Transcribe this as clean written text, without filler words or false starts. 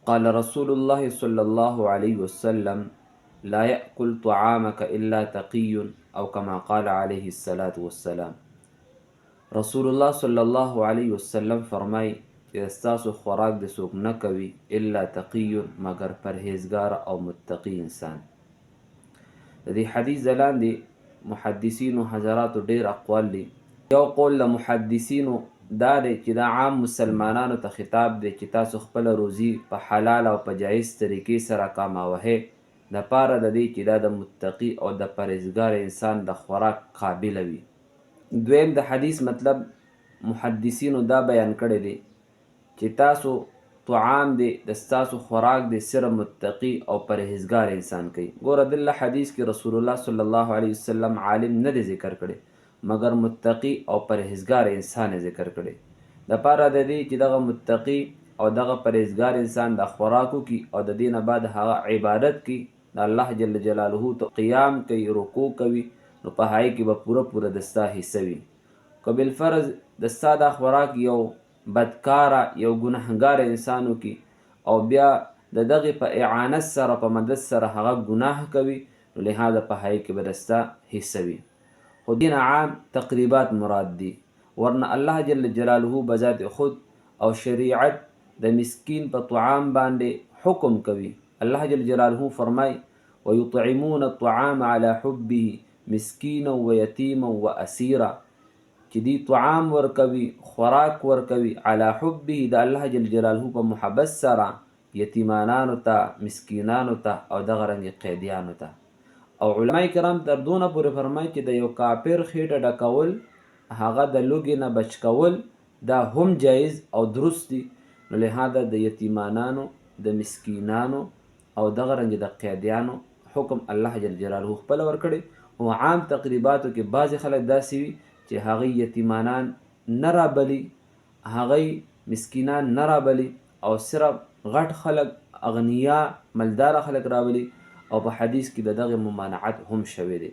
قال رسول الله صلى الله عليه وسلم لا يأكل طعامك إلا تقي او كما قال عليه الصلاة والسلام. رسول الله صلی الله علیه وسلم فرمای چې ستاسو خوراک د څوک نه کوي الا تقی مگر پرهیزګار او متقی انسان. د دې حدیث لاندې محدثینو حضراتو ډیر اقوال دي. یو قول له محدثینو دا دی چې دا عام مسلمانانو ته خطاب دی چې تاسو خپل روزي په حلال او په جایز طریقې سره کاموهئ د پاره د دې چې دا د متقی او د پرهیزګار انسان د خوراک قابل وي. دویم د حدیث مطلب محدثینو دا بیان کړی دی چې تاسو طعام دی د ستاسو خوراک دی صرف متقی او پرهیزګار انسان کوي. ګوره دله حدیث کې رسول الله صلی الله علیه وسلم عالم نه دی ذکر کړی مگر متقی او پرهیزګار انسان ذکر کړی د پاره د دې چې دغه متقی او دغه پرهیزګار انسان د خوراکو کی او د دین بعد هغه عبادت کی د الله جل جلاله ته قیام کوي رکوع کوي نو په هغې کې به پوره د ستا حصه وي. که بالفرض د ستا دا خوراک یو بدکاره یو ګناهګار انسان وکړي او بیا د دغې په اعانت سره په مدد سره هغه ګناه کوي نو لهذا په هغې کې به د ستا حصه وي. خو دین عام تقریبات مراد دي ورنه الله جل جلاله بذات خود او شریعت د مسکین په طعام باندې حکم کوي. الله جل جلاله فرمای ويطعمون الطعام على حبه مسکینا و یتیما و اسیرا چې دی طعام ورکوي خوراک ورکوي علی حبه د الله جل جلاله په محبت سره یتیمانانو ته مسکینانو ته او دغه رنګې قیدیانو ته. او علما کرام تر دونه پورې فرمایي چې د یو کافر خېټه ډکول هغه د لوږې نه بچ کول دا هم جایز او درست دي. نو لهذا د یتیمانانو د مسکینانو او دغه رنګې د قیدیانو حکم الله جل جلاله خپله ورکړی. او عام تقریباتو کې بعضې خلک داسې وي چې هغوی یتیمانان نه رابلي هغوی مسکینان نه رابلي او صرف غټ خلک اغنیا مالداره خلک رابلي او په حدیث کې د دغې ممانعت هم شوی دی.